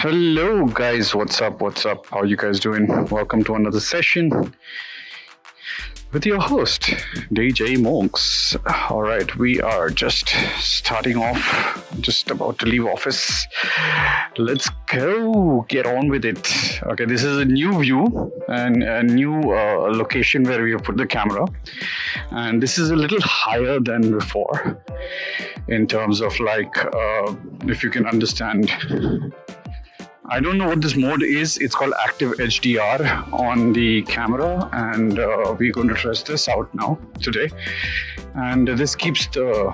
Hello guys, what's up? How you guys doing? Welcome to another session with your host, djmonks. Alright, we are just starting off, just about to leave office. Let's go, get on with it. Okay, this is a new view and a new location where we have put the camera. And this is a little higher than before in terms of if you can understand. I don't know what this mode is. It's called active HDR on the camera, and we're going to test this out now today. And this keeps the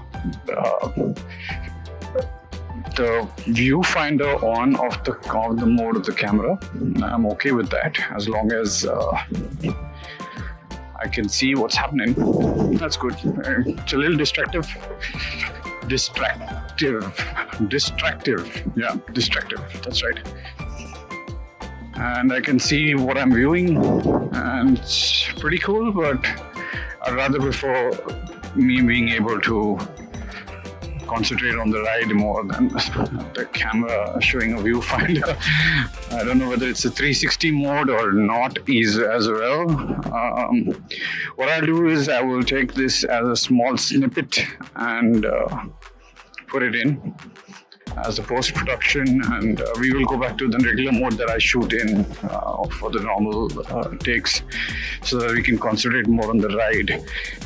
viewfinder on of the mode of the camera. I'm okay with that as long as I can see what's happening. That's good. It's a little distractive. Yeah, distractive. That's right. And I can see what I'm viewing, and it's pretty cool. But I'd rather prefer me being able to concentrate on the ride more than the camera showing a viewfinder. I don't know whether it's a 360 mode or not is as well. What I'll do is I will take this as a small snippet and put it in as a post-production, and we will go back to the regular mode that I shoot in for the normal takes, so that we can concentrate more on the ride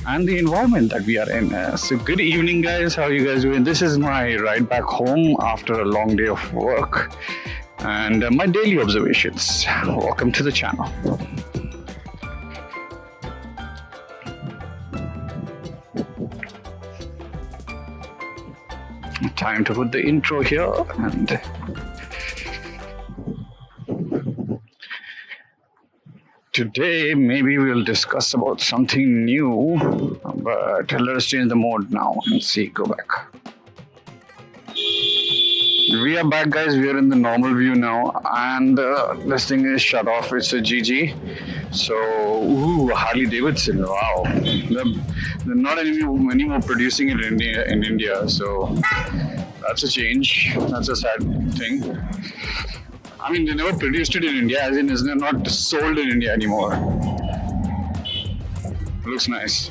and the environment that we are in. So good evening guys, how are you guys doing? This is my ride back home after a long day of work and my daily observations. Welcome to the channel. Time to put the intro here, and today maybe we'll discuss about something new, but let us change the mode now and see. Go back. We are back guys, we are in the normal view now, and this thing is shut off. It's a GG. So, Harley Davidson, wow. They're not anymore producing it in India, so that's a change. That's a sad thing. I mean, they never produced it in India, as in it's not sold in India anymore. Looks nice.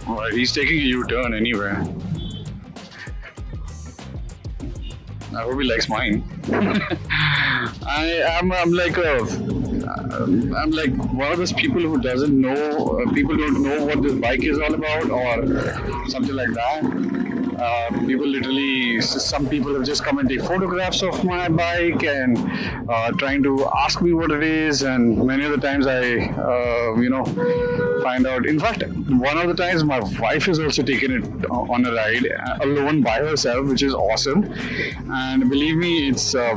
Alright, he's taking a U-turn anyway. I hope he likes mine. I'm like one of those people who doesn't know. People don't know what this bike is all about, or something like that. Some people have just come and take photographs of my bike and trying to ask me what it is, and many of the times I find out. In fact, one of the times my wife has also taken it on a ride alone by herself, which is awesome. And believe me, it's a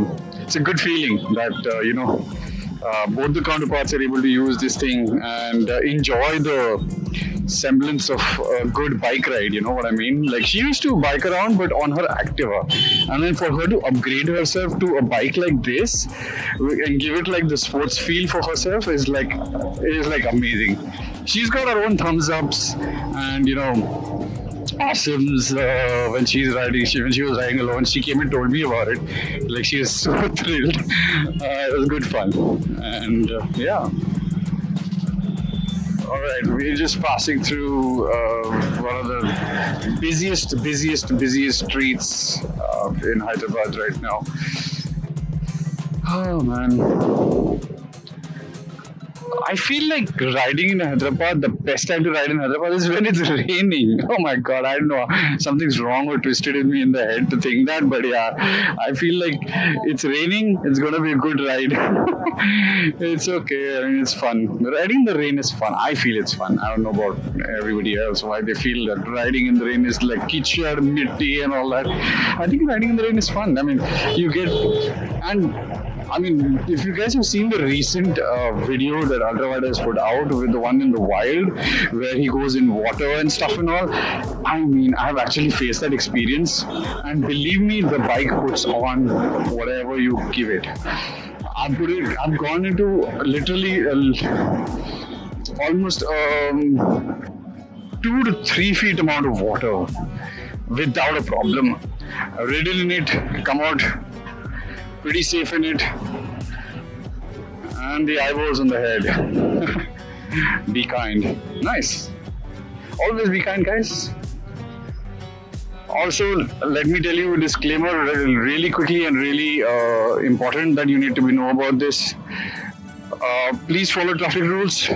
good feeling that both the counterparts are able to use this thing and enjoy the semblance of a good bike ride, you know what I mean? Like, she used to bike around but on her Activa, and then for her to upgrade herself to a bike like this and give it like the sports feel for herself is like amazing. She's got her own thumbs ups and awesomes when she's riding. When she was riding alone, she came and told me about it. Like, she was so thrilled. It was good fun, and yeah. All right, we're just passing through one of the busiest streets in Hyderabad right now. Oh man. I feel like riding in Hyderabad, the best time to ride in Hyderabad is when it's raining. Oh my god, I don't know. Something's wrong or twisted in me in the head to think that, but yeah, I feel like it's raining, it's gonna be a good ride. It's okay, I mean, it's fun. Riding in the rain is fun. I feel it's fun. I don't know about everybody else, why they feel that riding in the rain is like kitchad, mitti and all that. I think riding in the rain is fun. I mean, if you guys have seen the recent video that Ultraviolette has put out with the one in the wild, where he goes in water and stuff and all, I mean, I have actually faced that experience, and believe me, the bike puts on whatever you give it. I've gone into literally almost 2 to 3 feet amount of water without a problem. I've ridden in it, come out pretty safe in it. And the eyeballs on the head. Be kind. Nice. Always be kind, guys. Also, let me tell you a disclaimer really quickly and really important that you need to know about this. Please follow traffic rules.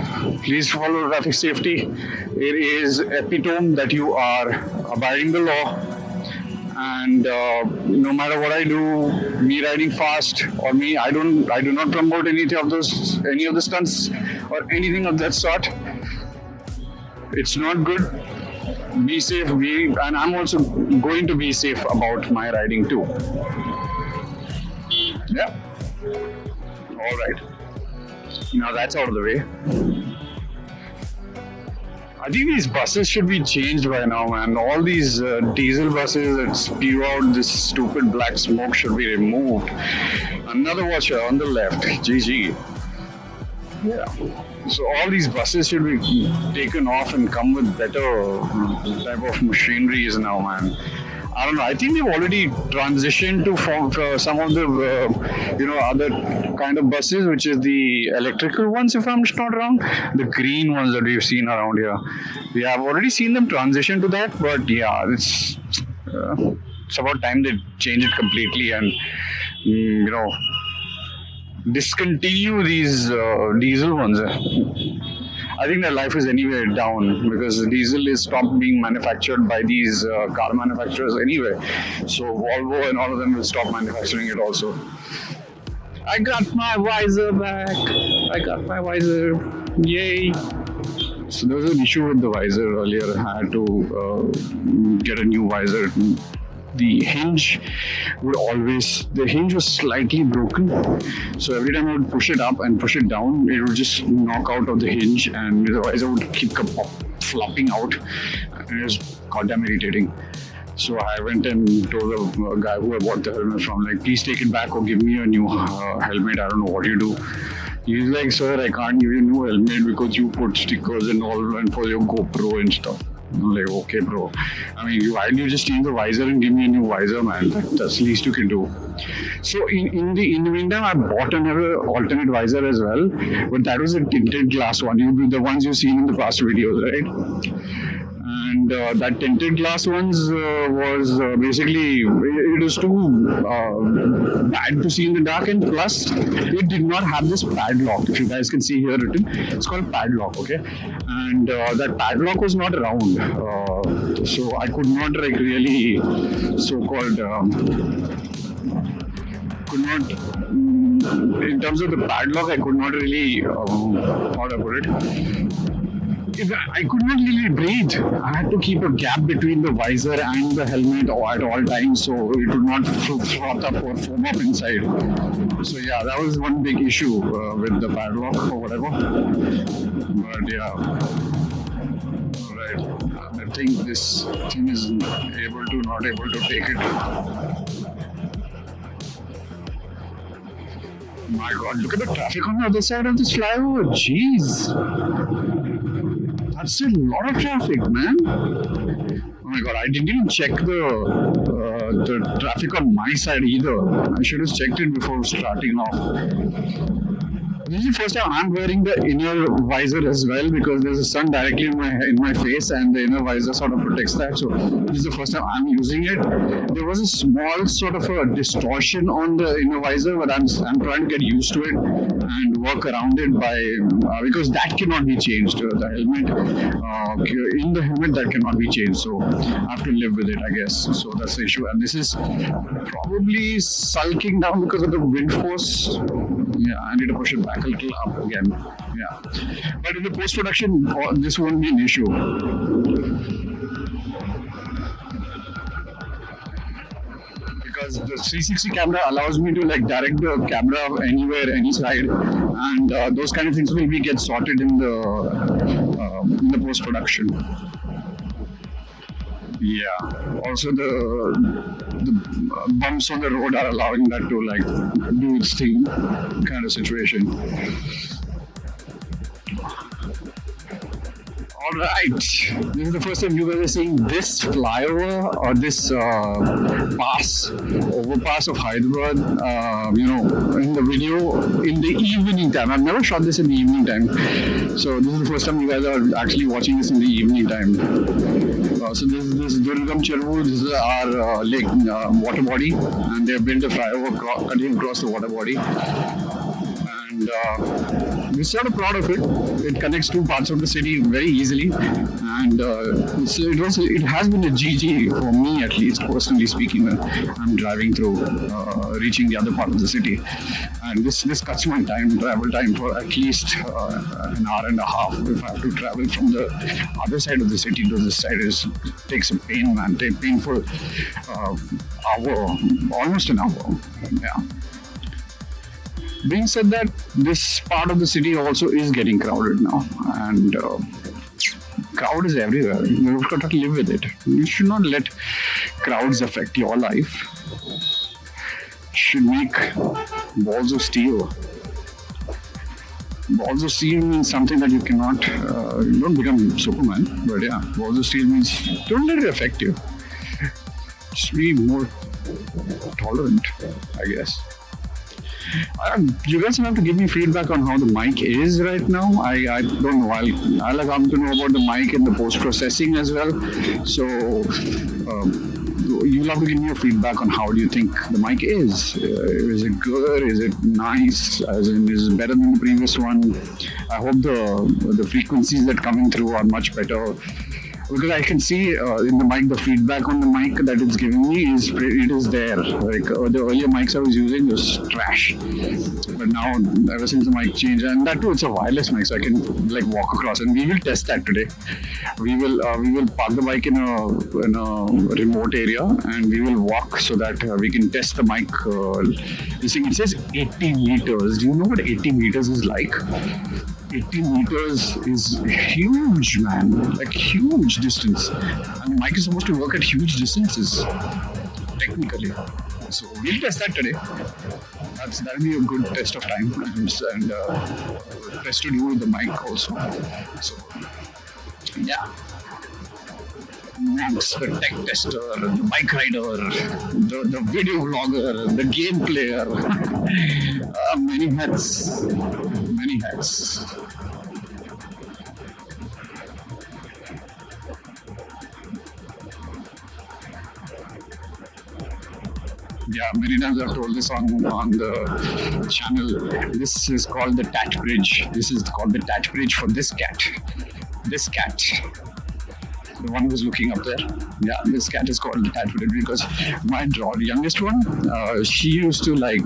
Please follow traffic safety. It is epitome that you are abiding the law. And no matter what I do, me riding fast or me, I do not promote any of the stunts or anything of that sort. It's not good. Be safe, and I'm also going to be safe about my riding too. Yeah. All right. Now that's out of the way. I think these buses should be changed by now, man. All these diesel buses that spew out this stupid black smoke should be removed. Another watcher on the left. GG. Yeah. So all these buses should be taken off and come with better type of machineries now, man. I don't know. I think they've already transitioned to some of the other kind of buses, which is the electrical ones, if I'm not wrong. The green ones that we've seen around here. Yeah, I've already seen them transition to that, but yeah, it's about time they change it completely and discontinue these diesel ones. I think their life is anyway down because diesel is stopped being manufactured by these car manufacturers anyway. So Volvo and all of them will stop manufacturing it also. I got my visor back. I got my visor. Yay. So there was an issue with the visor earlier. I had to get a new visor. The hinge was slightly broken. So every time I would push it up and push it down, it would just knock out of the hinge and the visor would keep flopping out. And it was goddamn irritating. So I went and told the guy who I bought the helmet from, like, please take it back or give me a new helmet. I don't know what you do. He's like, sir, I can't give you a new helmet because you put stickers and all and for your GoPro and stuff. I'm like, okay, bro. I mean, why don't you just change the visor and give me a new visor, man? That's the least you can do. So in the meantime, I bought another alternate visor as well, but that was a tinted glass one. The ones you've seen in the past videos, right? And that tinted glass ones was basically, it was too bad to see in the dark, and plus it did not have this padlock. If you guys can see here written, it's called padlock, okay? And that padlock was not round, so I could not like really so-called in terms of the padlock, I could not really how do I put it? I could not really breathe. I had to keep a gap between the visor and the helmet at all times, so it would not froth up or foam up inside. So yeah, that was one big issue with the padlock or whatever. But yeah, alright. I think this thing is not able to take it. My God, look at the traffic on the other side of this flyover. Jeez. That's a lot of traffic, man. Oh my God, I didn't even check the traffic on my side either. I should have checked it before starting off. This is the first time I'm wearing the inner visor as well because there's a sun directly in my face and the inner visor sort of protects that. So this is the first time I'm using it. There was a small sort of a distortion on the inner visor, but I'm trying to get used to it and work around it by because that cannot be changed. The helmet in the helmet that cannot be changed. So I have to live with it, I guess. So that's the issue. And this is probably sulking down because of the wind force. Yeah, I need to push it back a little up again. Yeah, but in the post-production, this won't be an issue. Because the 360 camera allows me to like direct the camera anywhere, any side, and those kind of things will get sorted in the post-production. Yeah. Also, the bumps on the road are allowing that to like do its thing, kind of situation. All right, this is the first time you guys are seeing this flyover or this overpass of Hyderabad. In the video in the evening time. I've never shot this in the evening time, so this is the first time you guys are actually watching this in the evening time. So this is Durgam Cheruvu. This is our lake water body, and they have built a flyover cutting across the water body. And we're sort of proud of it. It connects two parts of the city very easily, and it has been a GG for me, at least personally speaking, when I'm driving through, reaching the other part of the city. And this cuts my travel time for at least an hour and a half. If I have to travel from the other side of the city to this side, it takes a painful hour, almost an hour. Yeah. Being said that, this part of the city also is getting crowded now, and crowd is everywhere. You've got to live with it. You should not let crowds affect your life. You should make balls of steel. Balls of steel means something that you cannot, you don't become Superman, but yeah, balls of steel means don't let it affect you. Just be more tolerant, I guess. You guys have to give me feedback on how the mic is right now. I don't know. I'll come to know about the mic and the post-processing as well. So you'll have to give me your feedback on how do you think the mic is. Is it good? Is it nice? As in, is it better than the previous one? I hope the frequencies that are coming through are much better. Because I can see in the mic, the feedback on the mic that it's giving me is there. Like the earlier mics I was using was trash, but now ever since the mic changed, and that too it's a wireless mic, so I can like walk across. And we will test that today. We will park the bike in a remote area, and we will walk so that we can test the mic. This thing, it says 80 meters. Do you know what 80 meters is like? 80 meters is huge, man. Like huge distance. And the mic is supposed to work at huge distances, technically. So we'll test that today. That'll be a good test of time, and test to do with the mic also. So yeah. Monks, the tech tester, the bike rider, the video vlogger, the game player. Many hats. Many hats. Yeah, many times I've told this on the channel. This is called the Tat Bridge. This is called the Tat Bridge for this cat. This cat. The one who's looking up there. Yeah, this cat is called the Tat Bridge because my youngest one, she used to be like,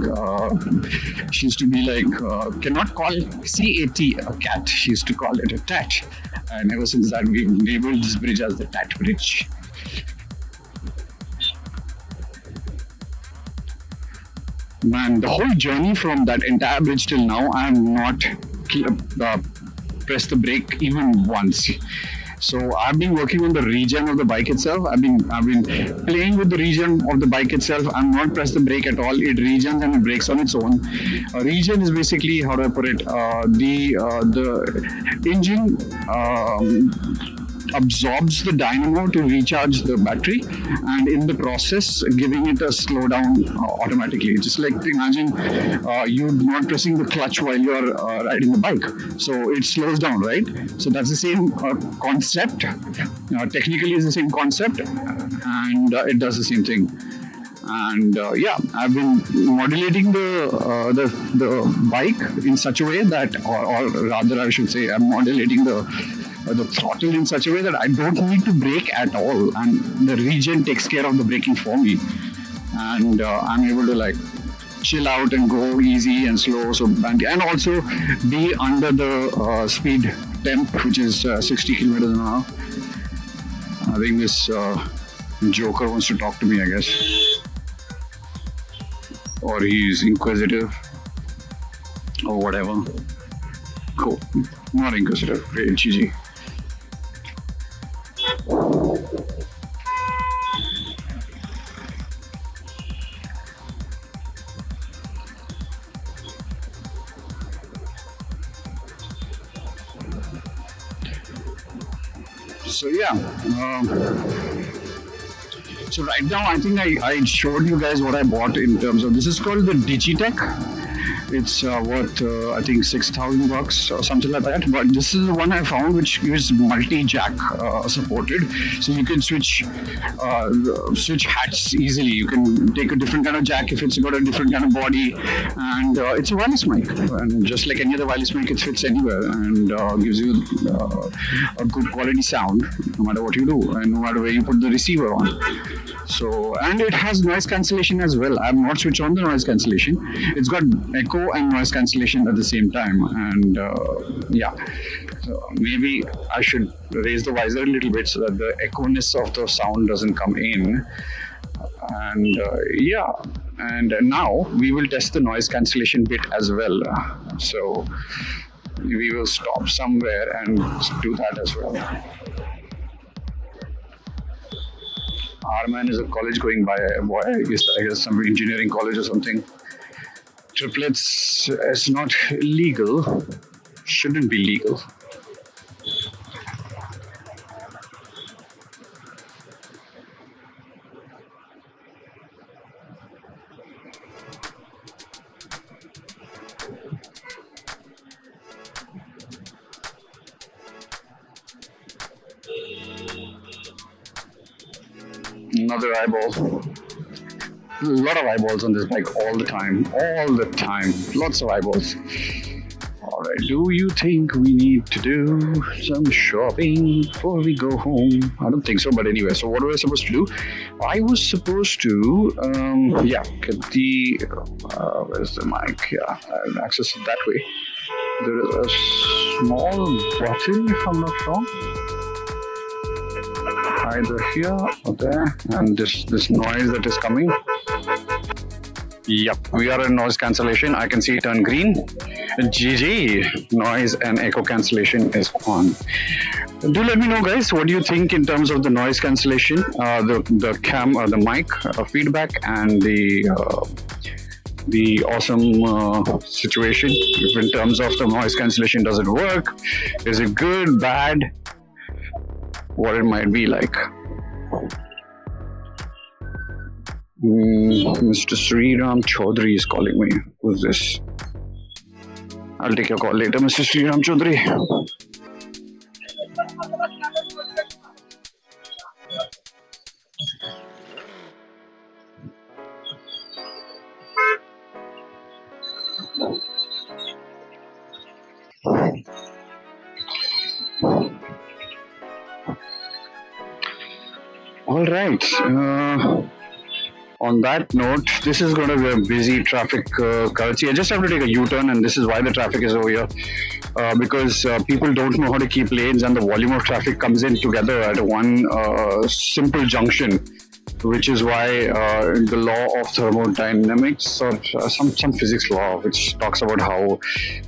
cannot call CAT a cat. She used to call it a tat. And ever since that, we've labeled this bridge as the Tat Bridge. Man, the whole journey from that entire bridge till now, I have not pressed the brake even once. So I've been working on the regen of the bike itself. I've been playing with the regen of the bike itself. I'm not pressed the brake at all. It regens and it brakes on its own. Regen is basically, how do I put it? The engine absorbs the dynamo to recharge the battery, and in the process giving it a slowdown automatically. Just like imagine you not pressing the clutch while you're riding the bike, so it slows down, right? So that's the same concept. Technically it's the same concept, and it does the same thing. And yeah, I've been modulating the bike in such a way that, or rather I should say, I'm modulating the throttle in such a way that I don't need to brake at all, and the regen takes care of the braking for me, and I'm able to like chill out and go easy and slow, so and also be under the speed temp, which is 60 kilometers an hour. I think this joker wants to talk to me, I guess, or he's inquisitive or whatever. Cool. Not inquisitive. Great, GG. So yeah. So right now, I think I showed you guys what I bought in terms of, this is called the Digitek. It's worth I think $6,000 or something like that. But this is the one I found which is multi-jack supported, so you can switch hats easily. You can take a different kind of jack if it's got a different kind of body, and it's a wireless mic. And just like any other wireless mic, it fits anywhere and gives you a good quality sound no matter what you do and no matter where you put the receiver on. So, and it has noise cancellation as well. I have not switched on the noise cancellation. It's got echo and noise cancellation at the same time, and yeah, so maybe I should raise the visor a little bit so that the echo-ness of the sound doesn't come in. And yeah, and now we will test the noise cancellation bit as well. So we will stop somewhere and do that as well. Our man is a college going by, boy, I guess some engineering college or something. Triplets is not legal, shouldn't be legal. Another eyeball. A lot of eyeballs on this bike all the time. Lots of eyeballs. Alright, do you think we need to do some shopping before we go home? I don't think so, but anyway, so what was I supposed to do? I was supposed to, get the, where's the mic? Yeah, I'll access it that way. There is a small button, if I'm not wrong. Either here or there, and this noise that is coming. Yep, we are in noise cancellation. I can see it turn green. GG, noise and echo cancellation is on. Do let me know, guys, what do you think in terms of the noise cancellation, the mic feedback, and the awesome situation. If in terms of the noise cancellation, does it work? Is it good, bad? What it might be like. Mr. Sriram Chaudhary is calling me. Who's this? I'll take your call later, Mr. Sriram Chaudhary. All right. On that note, this is going to be a busy traffic currency. I just have to take a U-turn, and this is why the traffic is over here. Because people don't know how to keep lanes, and the volume of traffic comes in together at one simple junction, which is why the law of thermodynamics, or some physics law, which talks about how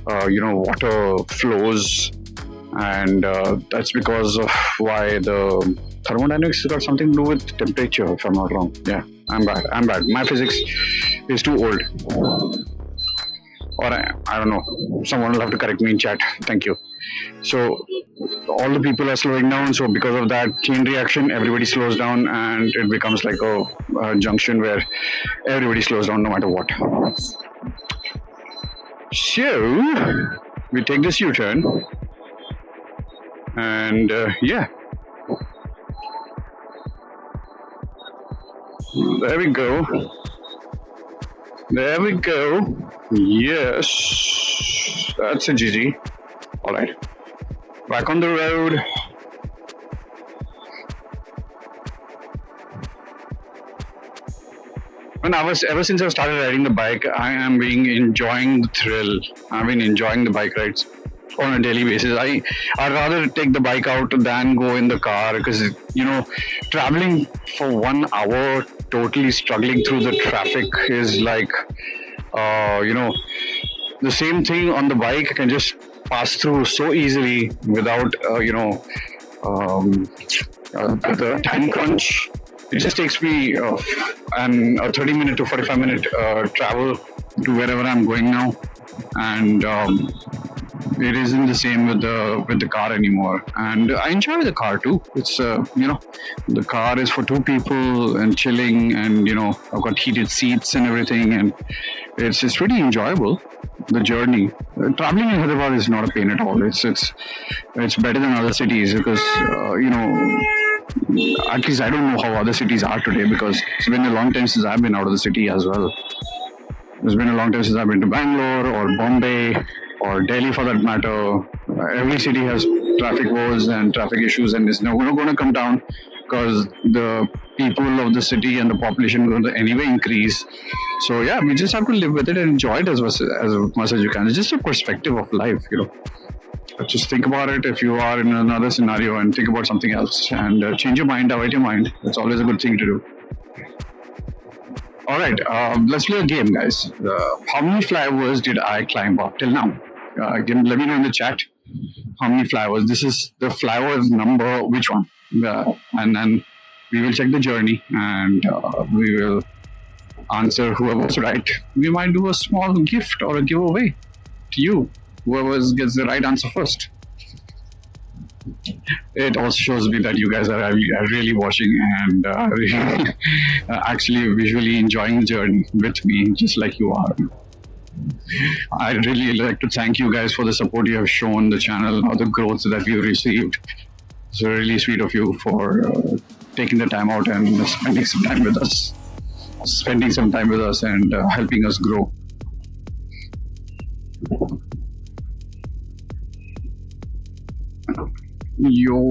water flows, and that's because of why the thermodynamics has got something to do with temperature, if I'm not wrong. Yeah, I'm bad. My physics is too old. Or I don't know. Someone will have to correct me in chat. Thank you. So all the people are slowing down. So because of that chain reaction, everybody slows down, and it becomes like a junction where everybody slows down no matter what. So we take this U-turn, and yeah. There we go. Yes. That's a GG. Alright. Back on the road. Ever since I started riding the bike, I am enjoying the thrill. I've been enjoying the bike rides on a daily basis. I'd rather take the bike out than go in the car, because traveling for 1 hour totally struggling through the traffic is like the same thing on the bike. I can just pass through so easily without the time crunch. It just takes me a 30-minute to 45-minute travel to wherever I'm going now, and it isn't the same with the car anymore. And I enjoy the car too. It's the car is for two people and chilling, and I've got heated seats and everything, and it's pretty enjoyable. The journey, traveling in Hyderabad is not a pain at all. It's better than other cities because at least I don't know how other cities are today, because it's been a long time since I've been out of the city as well. It's been a long time since I've been to Bangalore or Bombay or Delhi for that matter. Every city has traffic woes and traffic issues, and it's never going to come down because the people of the city and the population are going to anyway increase. So yeah, we just have to live with it and enjoy it as much as you can. It's just a perspective of life, Just think about it if you are in another scenario, and think about something else, and change your mind, divert your mind. It's always a good thing to do. All right, let's play a game, guys. How many flyovers did I climb up till now? Let me know in the chat how many flyovers. This is the flyover number, which one? And then we will check the journey, and we will answer whoever's right. We might do a small gift or a giveaway to you, whoever gets the right answer first. It also shows me that you guys are really watching and really actually visually enjoying the journey with me, just like you are. I'd really like to thank you guys for the support you have shown the channel, or the growth that we've received. It's really sweet of you for taking the time out and spending some time with us and helping us grow. Yo.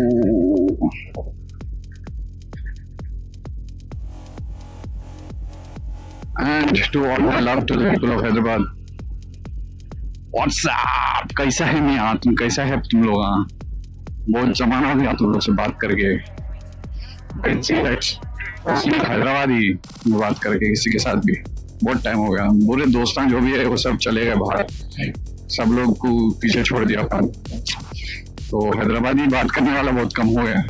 And to all my love to the people of Hyderabad. What's up? कैसा है मियाँ? तुम कैसा है तुम लोग? बहुत जमाना हो गया तुम लोग से बात करके. हैदराबादी बात करके किसी के साथ भी बहुत टाइम हो गया. पूरे दोस्तान जो भी है वो सब चले गए बाहर. सब लोग को पीछे छोड़ दिया अपन. तो हैदराबादी बात करने वाला बहुत कम हो गया.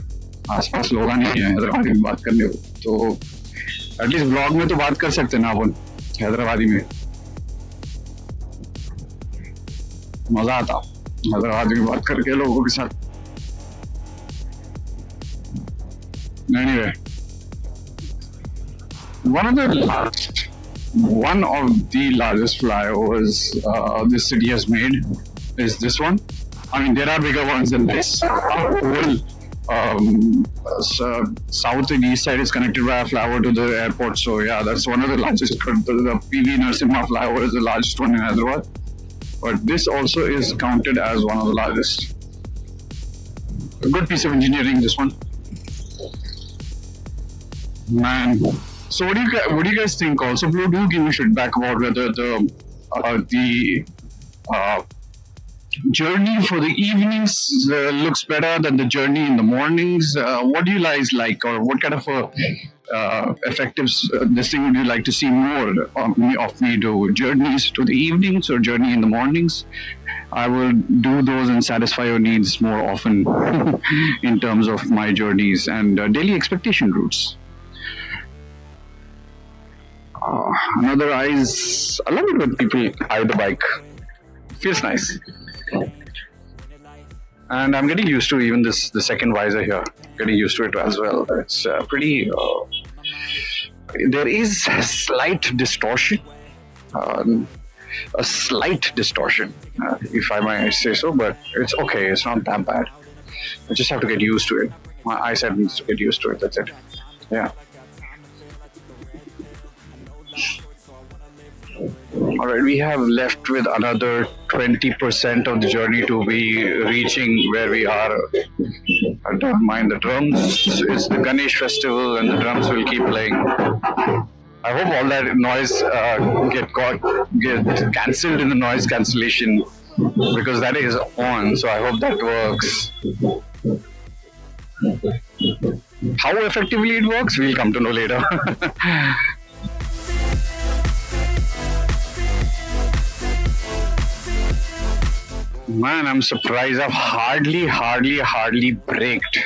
आसपास लोग नहीं है हैदराबादी में बात करने को. तो एटलीस्ट ब्लॉग में तो बात कर सकते ना अपन हैदराबादी में. मजा आता हैदराबादी में बात करके लोगों के साथ. Anyway, one of the largest flyovers this city has made is this one. I mean, there are bigger ones than this. Whole south and east side is connected by a flyover to the airport. So yeah, that's one of the largest. The PV Narasimha flyover is the largest one in Hyderabad. But this also is counted as one of the largest. A good piece of engineering, this one. Man, so what do you guys think? Also, do give me feedback about whether the journey for the evenings looks better than the journey in the mornings. What do you guys like, or what kind of effective this thing would you like to see more of me do? Journeys to the evenings or journey in the mornings? I will do those and satisfy your needs more often in terms of my journeys and daily expectation routes. Another eyes. I love it when people eye the bike. Feels nice. And I'm getting used to even the second visor here. Getting used to it as well. It's pretty. There is a slight distortion. A slight distortion, if I might say so, but it's okay. It's not that bad. I just have to get used to it. My eyesight needs to get used to it. That's it. Yeah. Alright, we have left with another 20% of the journey to be reaching where we are. I don't mind the drums. It's the Ganesh festival and the drums will keep playing. I hope all that noise get cancelled in the noise cancellation, because that is on, so I hope that works. How effectively it works, we'll come to know later. Man, I'm surprised. I've hardly braked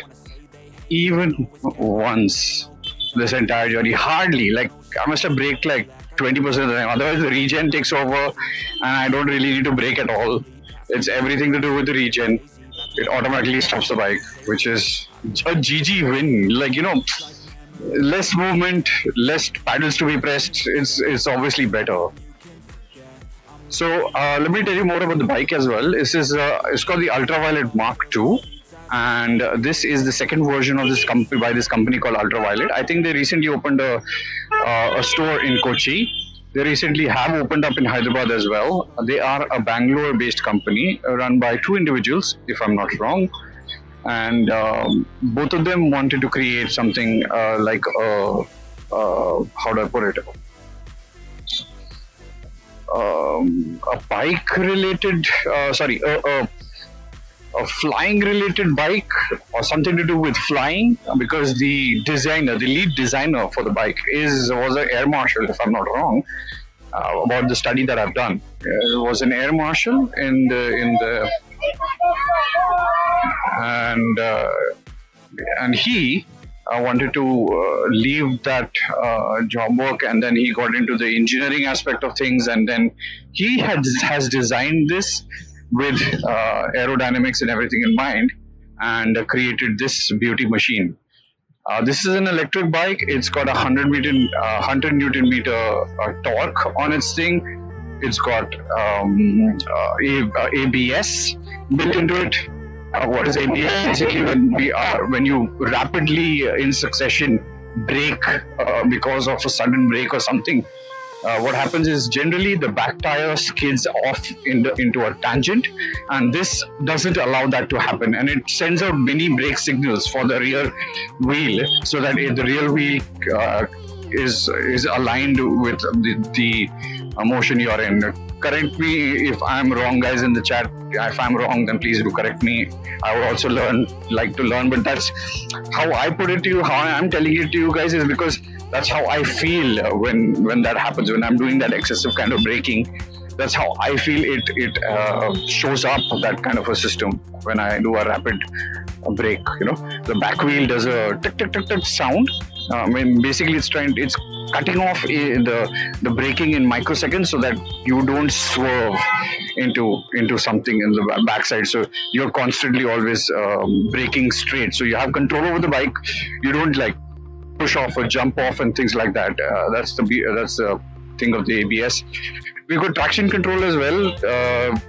even once this entire journey. Hardly. Like, I must have braked like 20% of the time. Otherwise, the regen takes over and I don't really need to brake at all. It's everything to do with the regen. It automatically stops the bike, which is a GG win. Like, less movement, less paddles to be pressed. It's obviously better. So let me tell you more about the bike as well. This is it's called the Ultraviolette Mark 2. And this is the second version of this company by this company called Ultraviolette. I think they recently opened a store in Kochi. They recently have opened up in Hyderabad as well. They are a Bangalore-based company run by two individuals, if I'm not wrong. And both of them wanted to create something like how do I put it? A bike-related, a flying-related bike or something to do with flying, because the lead designer for the bike was an air marshal, if I'm not wrong, about the study that I've done. It was an air marshal and he wanted to leave that job work, and then he got into the engineering aspect of things, and then he has designed this with aerodynamics and everything in mind, and created this beauty machine. This is an electric bike. It's got 100 Newton meter torque on its thing. It's got ABS built into it. What is ABS? Basically, when you rapidly in succession brake because of a sudden brake or something, what happens is generally the back tire skids off into a tangent, and this doesn't allow that to happen, and it sends out mini brake signals for the rear wheel, so that the rear wheel is aligned with the motion you're in. Correct me if I'm wrong, guys, in the chat. If I'm wrong, then please do correct me. I would also like to learn, but that's how I put it to you. How I'm telling it to you guys is because that's how I feel when that happens. When I'm doing that excessive kind of braking, that's how I feel it shows up, that kind of a system when I do a rapid brake. The back wheel does a tick tick tick tick sound. Basically, it's cutting off the braking in microseconds, so that you don't swerve into something in the backside. So you're constantly always braking straight. So you have control over the bike. You don't like push off or jump off and things like that. That's the thing of the ABS. We've got traction control as well.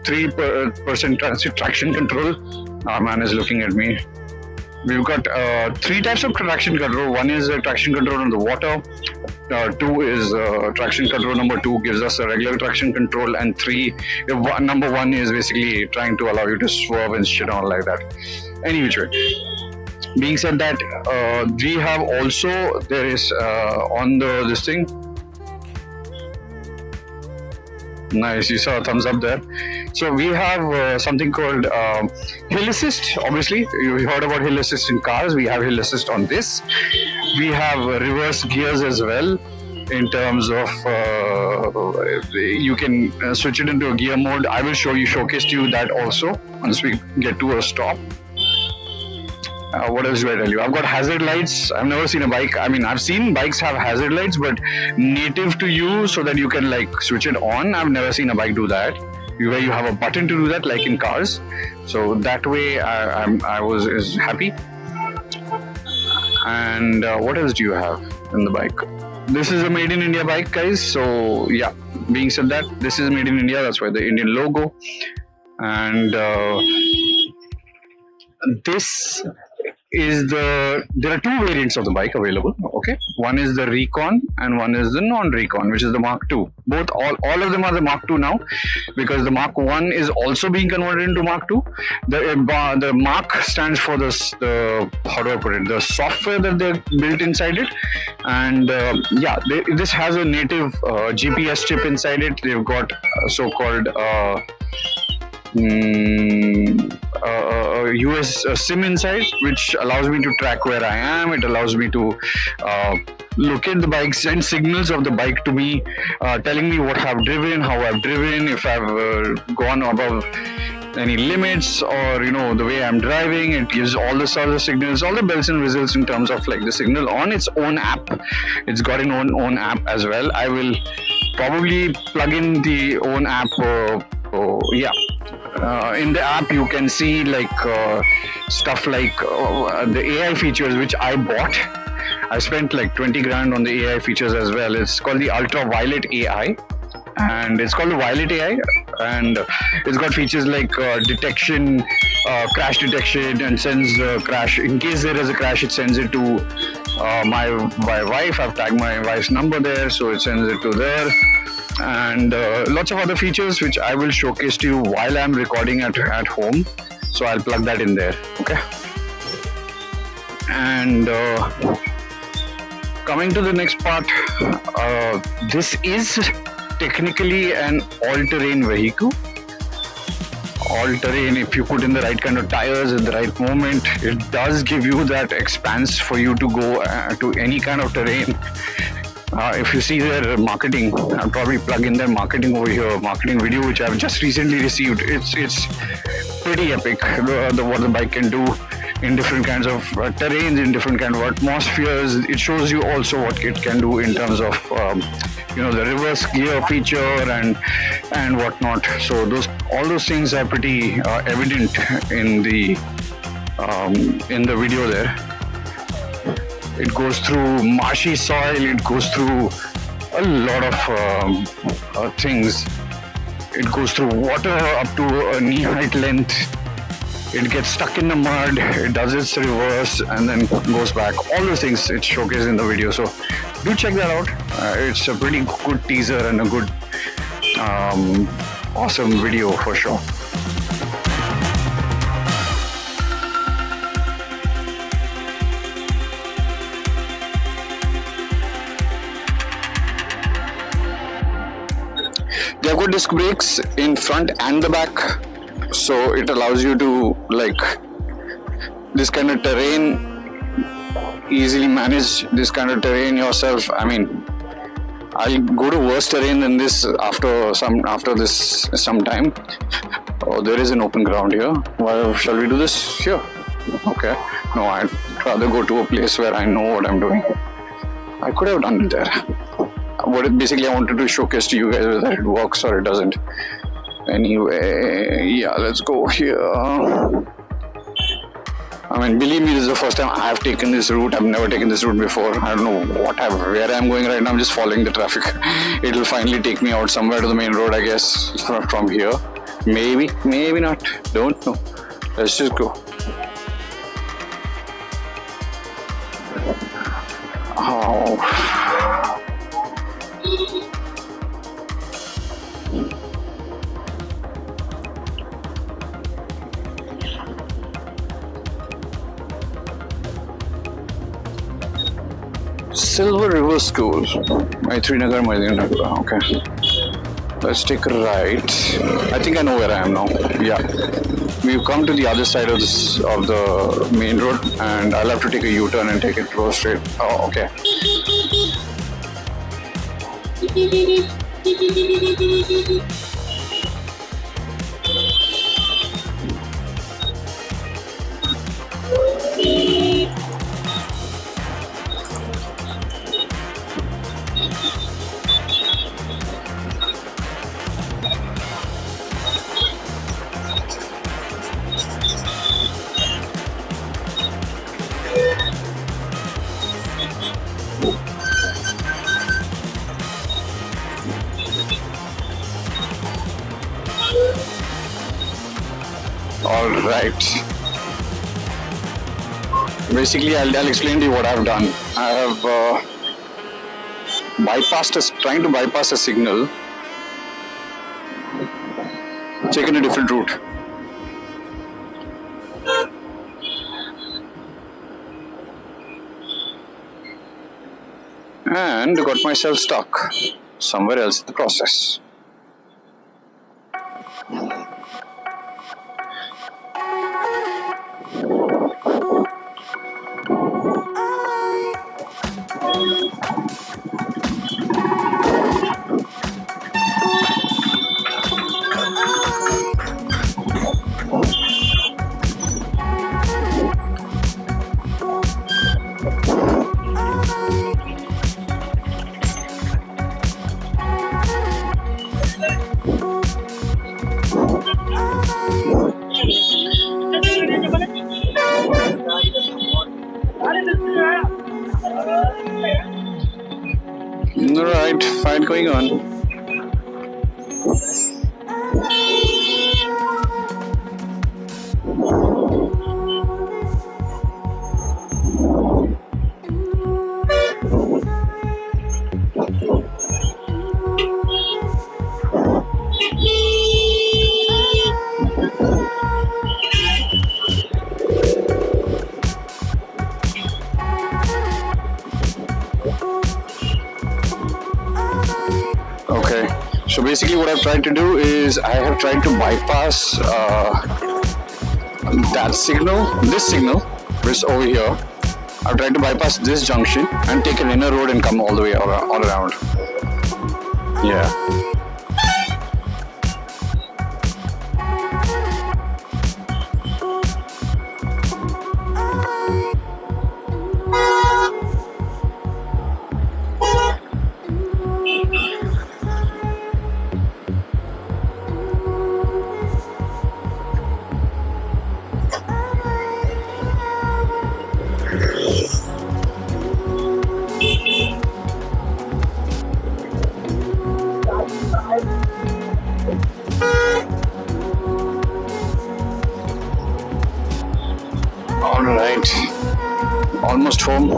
3% traction control. Our man is looking at me. We've got 3 types of traction control. One is traction control on the water. 2 is traction control. Number 2 gives us a regular traction control, and 3, number 1 is basically trying to allow you to swerve and shit on like that. Any which way. Being said that, we have also, there is on this thing. Nice, you saw a thumbs up there. So we have something called hill assist. Obviously, you heard about hill assist in cars. We have hill assist on this. We have reverse gears as well. In terms of you can switch it into a gear mode. I will showcase to you that also once we get to a stop. What else do I tell you? I've got hazard lights. I've never seen a bike. I mean, I've seen bikes have hazard lights, but native to you so that you can like switch it on. I've never seen a bike do that, where you have a button to do that, like in cars. So that way, I was happy. And what else do you have in the bike? This is a made in India bike, guys. So yeah, being said that, this is made in India. That's why the Indian logo. And this is there are 2 variants of the bike available. Okay, one is the Recon and one is the non-Recon, which is the Mark 2. All of them are the Mark 2 now, because the Mark 1 is also being converted into Mark 2. The Mark stands for the how do I put it, the software that they built inside it. And yeah, this has a native GPS chip inside it. They've got so-called US SIM inside, which allows me to track where I am. It allows me to look at the bike, send signals of the bike to me, telling me what I've driven, how I've driven, if I've gone above any limits, or the way I'm driving. It gives all the sort of signals, all the bells and whistles in terms of like the signal on its own app. It's got an own app as well. I will probably plug in the own app. Yeah, in the app you can see like stuff like the AI features which I bought. I spent like 20 grand on the AI features as well. It's called the Ultraviolette AI, and it's called the Violet AI, and it's got features like detection, crash detection, and sends crash. In case there is a crash, it sends it to my wife. I've tagged my wife's number there, so it sends it to there. And lots of other features which I will showcase to you while I'm recording at home. So I'll plug that in there, okay? And coming to the next part, this is technically an all-terrain vehicle. All-terrain, if you put in the right kind of tires at the right moment, it does give you that expanse for you to go to any kind of terrain. If you see their marketing, I'll probably plug in their marketing over here, marketing video which I've just recently received. It's pretty epic, what the bike can do in different kinds of terrains, in different kind of atmospheres. It shows you also what it can do in terms of the reverse gear feature and whatnot. So all those things are pretty evident in the video there. It goes through marshy soil, it goes through a lot of things. It goes through water up to a knee-height length. It gets stuck in the mud, it does its reverse and then goes back. All those things it's showcased in the video. So do check that out. It's a pretty good teaser and a good, awesome video for sure. They have got disc brakes in front and the back, so it allows you to, like, this kind of terrain, easily manage this kind of terrain yourself. I mean, I'll go to worse terrain than this after some time. Oh, there is an open ground here. Well, shall we do this here? Okay. No, I'd rather go to a place where I know what I'm doing. I could have done it there. Basically, I wanted to showcase to you guys whether it works or it doesn't. Anyway, yeah, let's go here. I mean, believe me, this is the first time I have taken this route. I've never taken this route before. I don't know where I'm going right now. I'm just following the traffic. It'll finally take me out somewhere to the main road, I guess, from here. Maybe, maybe not. Don't know. Let's just go. Oh. Silver River School, Maithrinagar, Maithrinagar. Okay, let's take a right. I think I know where I am now. Yeah, we've come to the other side of the main road, and I'll have to take a U-turn and take it go straight. Oh, okay. All right. Basically, I'll explain to you what I've done. I have trying to bypass a signal, taken a different route. And got myself stuck somewhere else in the process. Alright, fight going on. Okay, so basically what I've tried to do is I have tried to bypass that signal, this signal, which is over here. I've tried to bypass this junction and take an inner road and come all the way all around. Yeah. Alright, almost home.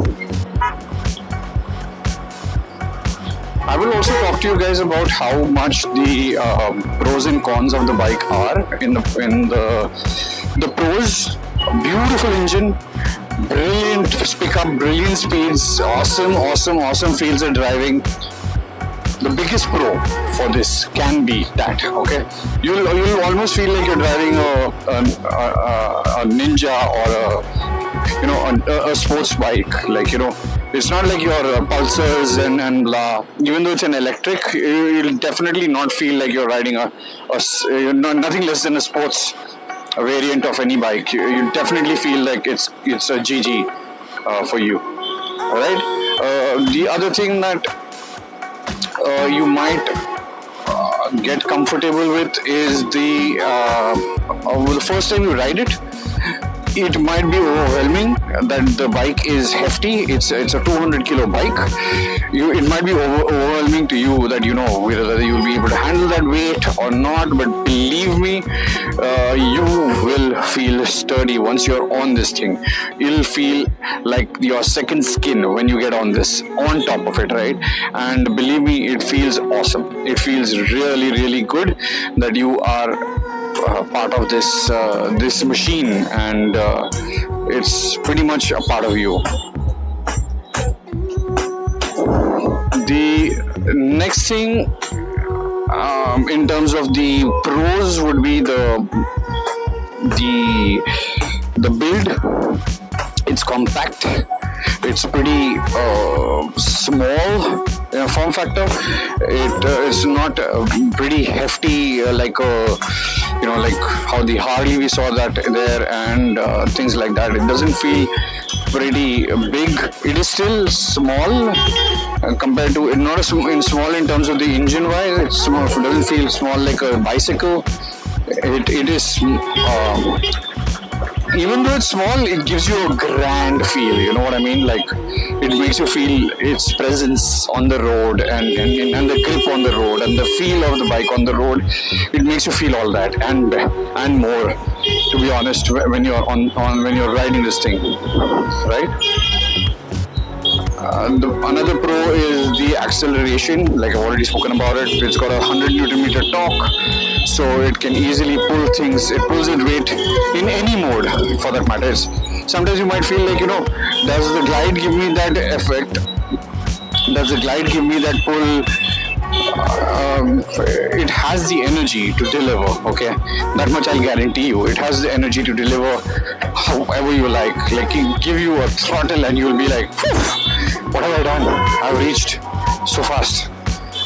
I will also talk to you guys about how much the pros and cons of the bike are. In the pros, beautiful engine, brilliant pickup, brilliant speeds, awesome feels of driving. The biggest pro for this can be that, okay? You'll almost feel like you're driving a Ninja or a sports bike. Like, it's not like your Pulsars and blah. Even though it's an electric, you'll definitely not feel like you're riding nothing less than a sports variant of any bike. You definitely feel like it's a GG for you. All right. The other thing that you might get comfortable with is the first time you ride it. It might be overwhelming that the bike is hefty. It's a 200 kilo bike. It might be overwhelming to you that whether you'll be able to handle that weight or not. But believe me, you will feel sturdy once you're on this thing. You'll feel like your second skin when you get on this, on top of it, right? And believe me, it feels awesome. It feels really, really good that you are part of this machine, and it's pretty much a part of you. The next thing in terms of the pros would be the build. It's compact. It's pretty small form factor. It's not pretty hefty like how the Harley we saw that there and things like that. It doesn't feel pretty big. It is still small compared to not small in terms of the engine wise. It's small. It doesn't feel small like a bicycle. It is. Even though it's small, it gives you a grand feel, you know what I mean? Like, it makes you feel its presence on the road and the grip on the road and the feel of the bike on the road. It makes you feel all that and more, to be honest, when you're when you're riding this thing, right? Another pro is the acceleration. Like I've already spoken about it. It's got a 100 Newton meter torque, so it can easily pull things. It pulls its weight in any mode, for that matter. Sometimes you might feel like, does the glide give me that effect? Does the glide give me that pull? It has the energy to deliver, okay? That much I'll guarantee you. It has the energy to deliver however you like. Like, it give you a throttle and you'll be like, what have I done? I've reached so fast.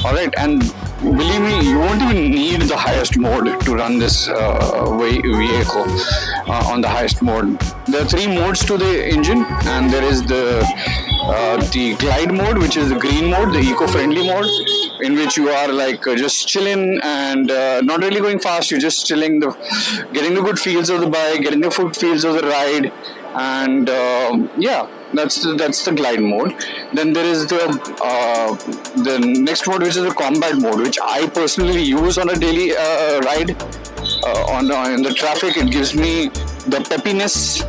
Alright, and believe me, you won't even need the highest mode to run this vehicle on the highest mode. There are 3 modes to the engine, and there is the glide mode, which is the green mode, the eco-friendly mode, in which you are like just chilling and not really going fast. You're just chilling, getting the good feels of the bike, getting the good feels of the ride, and That's the glide mode. Then there is the next mode, which is the combat mode, which I personally use on a daily ride. In the traffic, it gives me the peppiness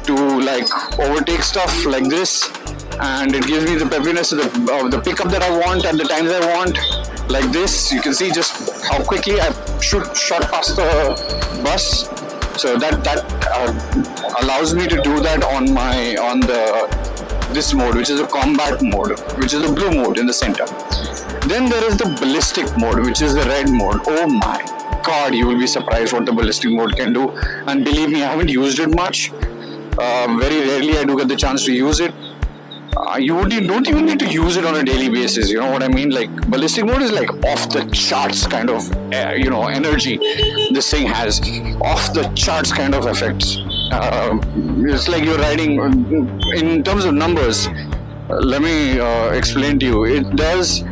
to like overtake stuff like this, and it gives me the peppiness of the pickup that I want at the times I want, like this. You can see just how quickly I shot past the bus. So that allows me to do that on this mode, which is a combat mode, which is the blue mode in the center. Then there is the ballistic mode, which is the red mode. Oh my god, you will be surprised what the ballistic mode can do. And believe me, I haven't used it much. Very rarely I do get the chance to use it. You don't even need to use it on a daily basis, you know what I mean? Like, ballistic mode is like off the charts kind of energy this thing has, off the charts kind of effects. It's like you're riding in terms of numbers. Let me explain to you. It does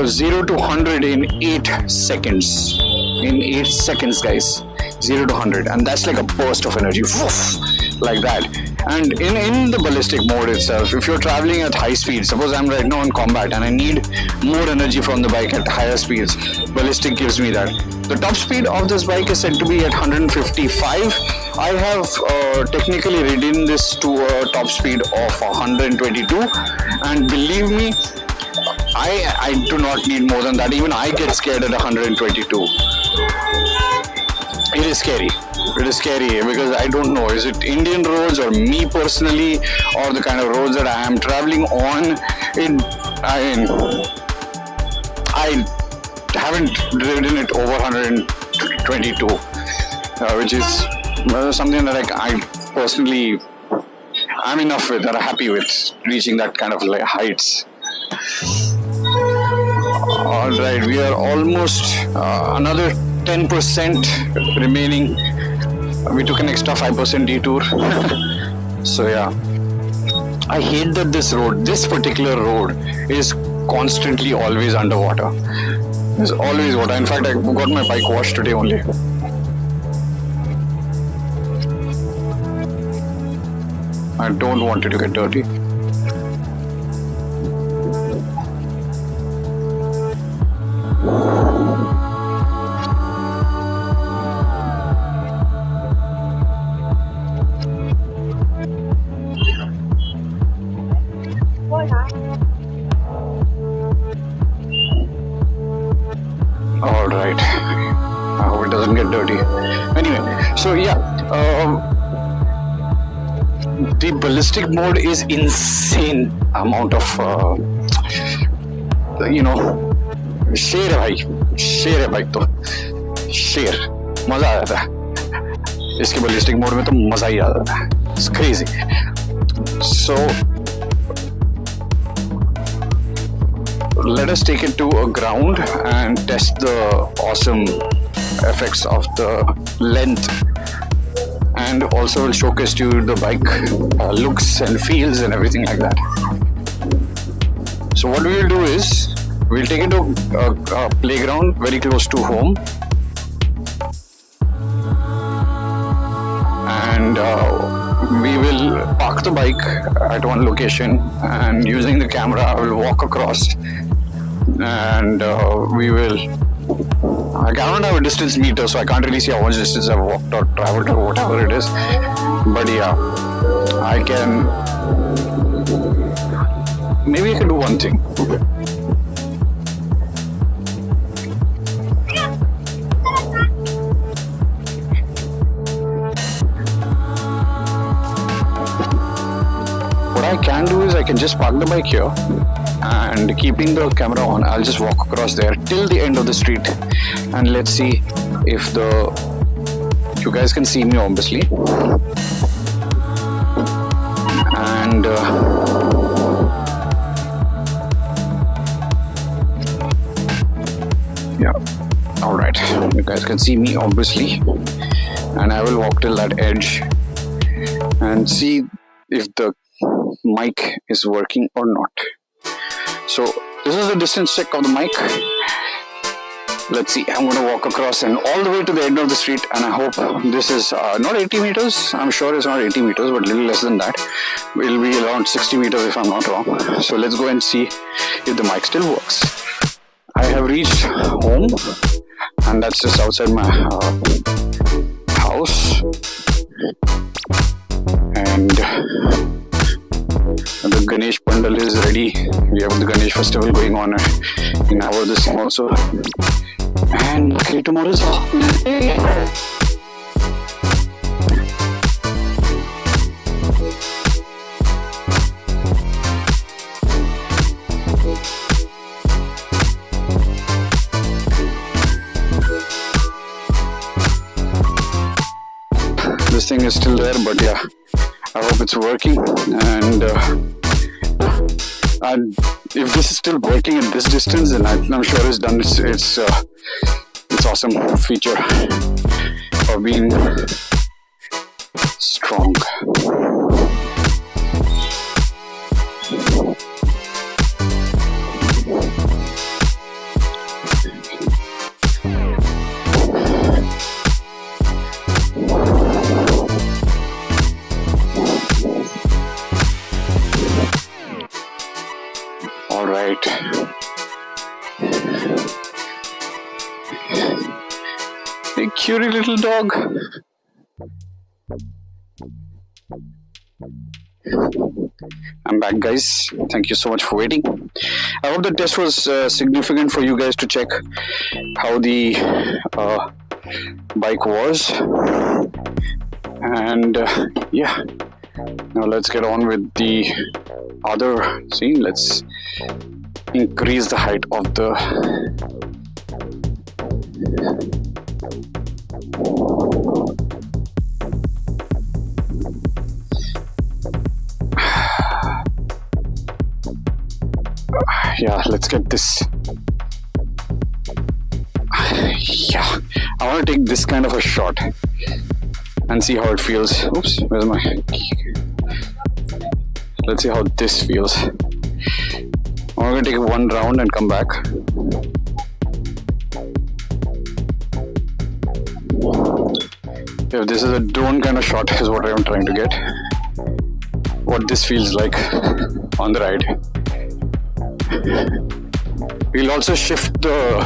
0 to 100 in 8 seconds. In 8 seconds, guys. 0 to 100, and that's like a burst of energy. Woof, like that. And in the ballistic mode itself, if you're traveling at high speed, suppose I'm right now in combat and I need more energy from the bike at higher speeds, ballistic gives me that. The top speed of this bike is said to be at 155. I have technically ridden this to a top speed of 122, and believe me, I do not need more than that. Even I get scared at 122. It is scary. It is scary because I don't know, is it Indian roads or me personally, or the kind of roads that I am traveling on? I haven't ridden it over 122, which is something that I personally I'm enough with, or happy with, reaching that kind of like heights. Alright, we are almost another 10% remaining. We took an extra 5% detour. So yeah, I hate that this particular road is constantly always underwater. There's always water. In fact, I got my bike washed today only. I don't want it to get dirty. Alright, I hope it doesn't get dirty. Anyway, so yeah, the ballistic mode is insane amount of, शेर है भाई तो शेर, मजा आ जाता है इसके ballistic mode में, तो मजा ही आ जाता है. It's crazy. So let us take it to a ground and test the awesome effects of the length, and also will showcase to you the bike looks and feels and everything like that. So what we will do is we'll take it to a playground very close to home, and we will park the bike at one location, and using the camera I will walk across, and we will, I don't have a distance meter, so I can't really see how much distance I've walked or traveled or whatever it is, but yeah, I can, maybe I can do one thing. What I can do is I can just park the bike here, and keeping the camera on, I'll just walk across there till the end of the street, and let's see if you guys can see me obviously, and yeah, alright, you guys can see me obviously, and I will walk till that edge and see if the mic is working or not. So this is the distance check of the mic. Let's see, I'm going to walk across and all the way to the end of the street, and I hope this is not 80 meters. I'm sure it's not 80 meters, but a little less than that. It'll be around 60 meters if I'm not wrong. So let's go and see if the mic still works. I have reached home, and that's just outside my house. And the Ganesh Pandal is ready. We have the Ganesh festival going on in our this thing also. And okay, tomorrow is off. This thing is still there, but yeah, I hope it's working. And if this is still working at this distance, then I'm sure it's done. It's awesome feature of being strong. All right. A cutie little dog. I'm back, guys. Thank you so much for waiting. I hope the test was significant for you guys to check how the bike was. And yeah, now let's get on with the other scene. Let's increase the height of the yeah, let's get this. Yeah, I want to take this kind of a shot and see how it feels. Oops, where's my key? Let's see how this feels. I'm going to take one round and come back. If this is a drone kind of shot is what I'm trying to get. What this feels like on the ride. We'll also shift the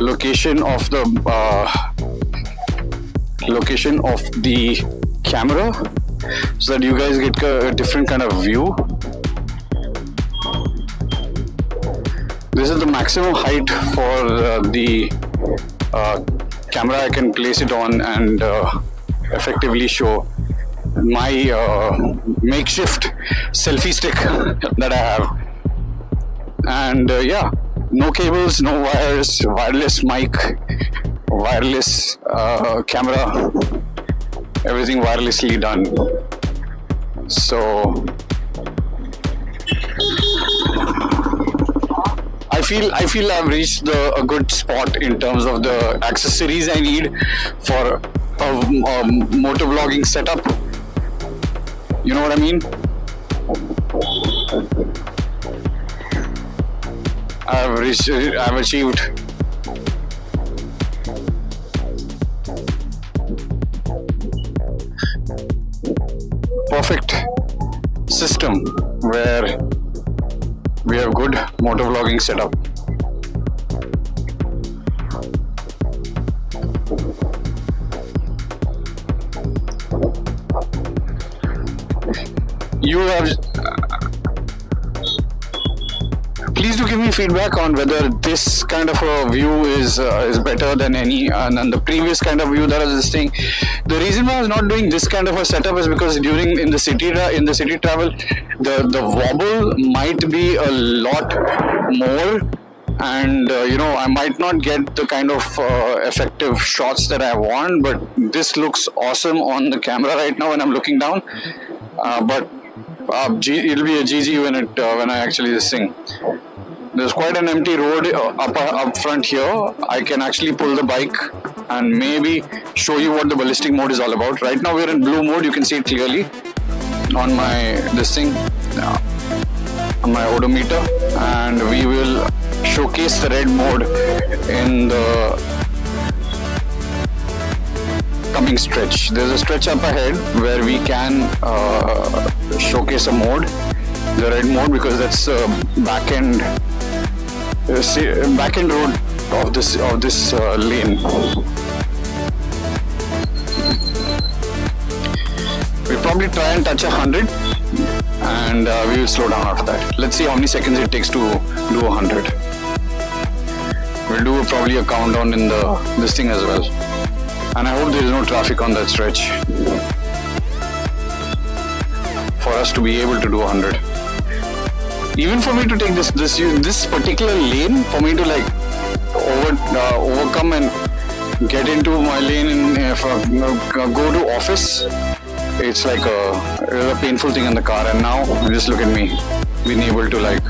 location of the camera so that you guys get a different kind of view. This is the maximum height for the camera I can place it on and effectively show my makeshift selfie stick that I have. And yeah, no cables, no wires, wireless mic, wireless camera, everything wirelessly done. So I feel I've reached a good spot in terms of the accessories I need for a motovlogging setup. You know what I mean? I've achieved perfect system where we have good motovlogging setup. You have please do give me feedback on whether this kind of a view is better than any and the previous kind of view that I was just saying. The reason why I was not doing this kind of a setup is because in the city travel, the wobble might be a lot more, and I might not get the kind of effective shots that I want. But this looks awesome on the camera right now when I'm looking down. But it'll be a GG when I actually this thing. There's quite an empty road up front here. I can actually pull the bike and maybe show you what the ballistic mode is all about. Right now we're in blue mode. You can see it clearly on my on my odometer, and we will showcase the red mode in the coming stretch. There's a stretch up ahead where we can showcase a mode, the red mode, because that's back end road of this lane. We'll probably try and touch 100 and we will slow down after that. Let's see how many seconds it takes to do 100. We'll do probably a countdown in this thing as well. And I hope there is no traffic on that stretch for us to be able to do 100. Even for me to take this particular lane, for me to like overcome and get into my lane and go to office, it's like a painful thing in the car. And now just look at me being able to like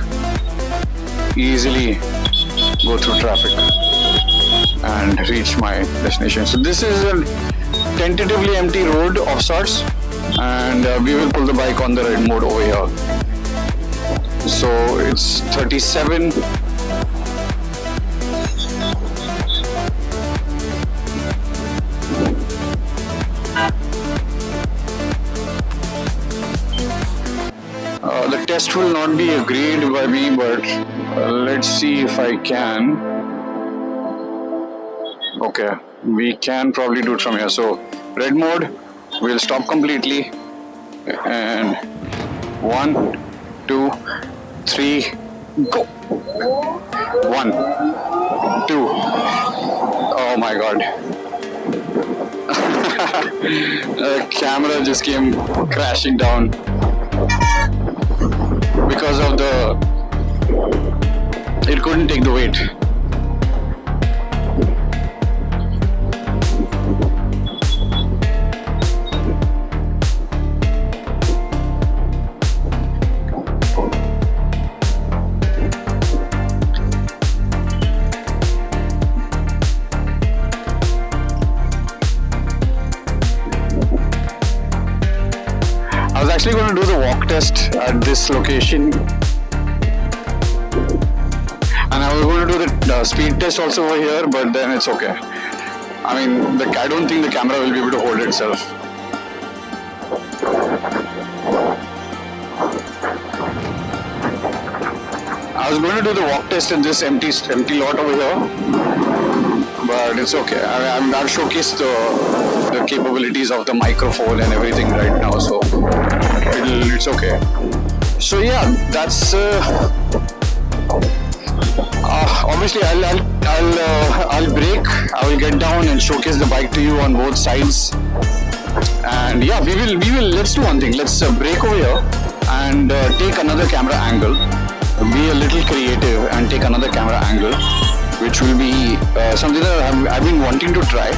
easily go through traffic and reach my destination. So this is a tentatively empty road of sorts, and we will pull the bike on the red mode over here. So it's 37. The test will not be agreed by me, but let's see if I can. Okay, we can probably do it from here. So red mode, we'll stop completely, and 1, 2, 3, go. 1, 2. Oh my god. The camera just came crashing down because of it couldn't take the weight. I was actually going to do the walk test at this location, and I was going to do the speed test also over here, but then it's okay. I mean, I don't think the camera will be able to hold itself. I was going to do the walk test in this empty lot over here, but it's okay. I've showcased the capabilities of the microphone and everything right now, so it's okay. So yeah, that's obviously I'll brake. I will get down and showcase the bike to you on both sides. And yeah, we will. Let's do one thing. Let's brake over here and take another camera angle. Be a little creative and take another camera angle, which will be something that I've been wanting to try.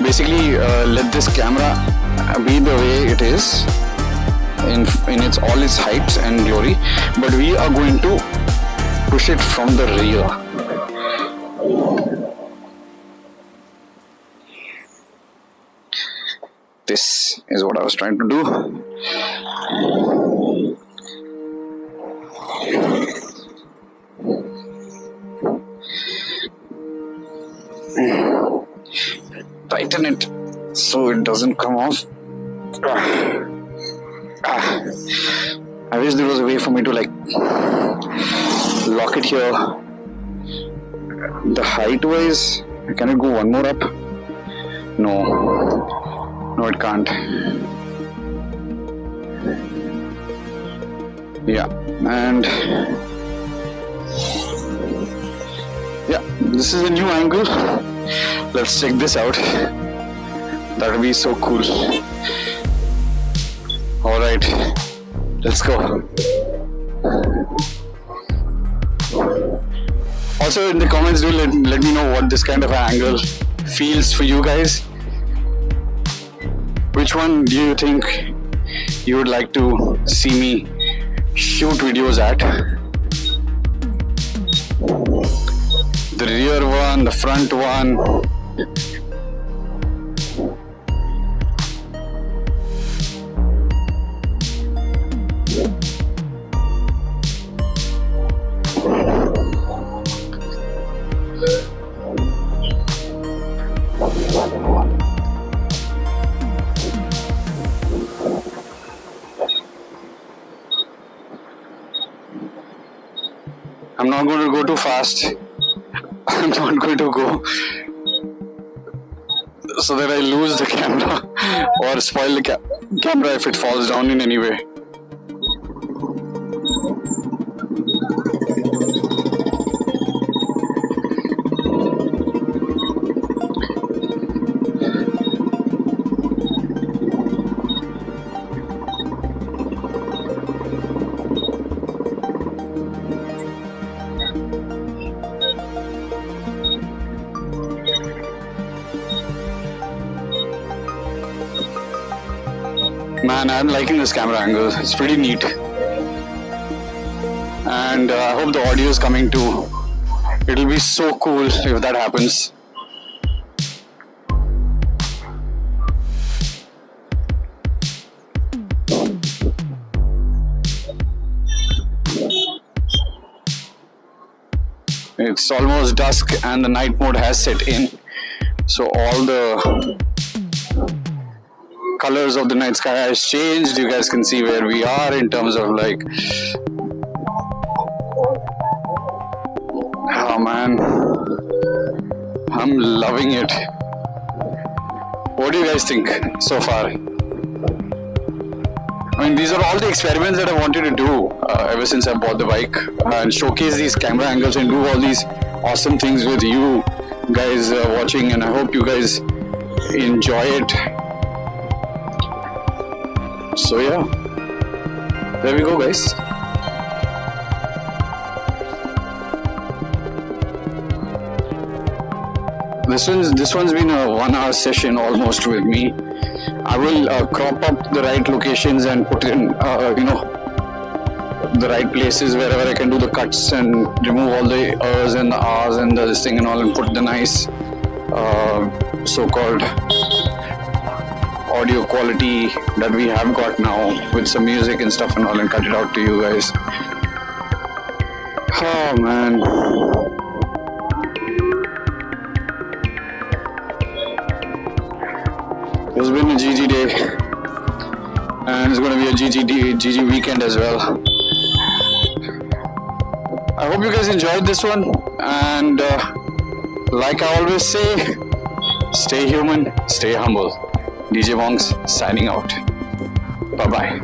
Basically, let this camera be the way it is in all its height and glory, but we are going to push it from the rear. This is what I was trying to do. Tighten it so it doesn't come off. I wish there was a way for me to like lock it here. The height wise, can it go one more up? No, it can't. Yeah, and yeah, this is a new angle. Let's check this out. That would be so cool. Alright, let's go. Also in the comments, do let me know what this kind of angle feels for you guys. Which one do you think you would like to see me shoot videos at? The rear one, the front one. I'm not going to go too fast. I'm not going to go so that I lose the camera or spoil the camera if it falls down in any way. Man, I'm liking this camera angle. It's pretty neat. And I hope the audio is coming too. It'll be so cool if that happens. It's almost dusk and the night mode has set in. So all the colors of the night sky has changed. You guys can see where we are in terms of like, oh man, I'm loving it. What do you guys think so far? I mean, these are all the experiments that I wanted to do ever since I bought the bike, and showcase these camera angles and do all these awesome things with you guys watching, and I hope you guys enjoy it. So yeah, there we go, guys. This one's been a 1 hour session almost with me. I will crop up the right locations and put in the right places wherever I can do the cuts and remove all the ers and the r's and this thing and all, and put the nice so-called audio quality that we have got now with some music and stuff and all, and cut it out to you guys. Oh man, it's been a GG day, and it's going to be a GG weekend as well. I hope you guys enjoyed this one, and like I always say, stay human, stay humble. djmonks signing out. Bye bye.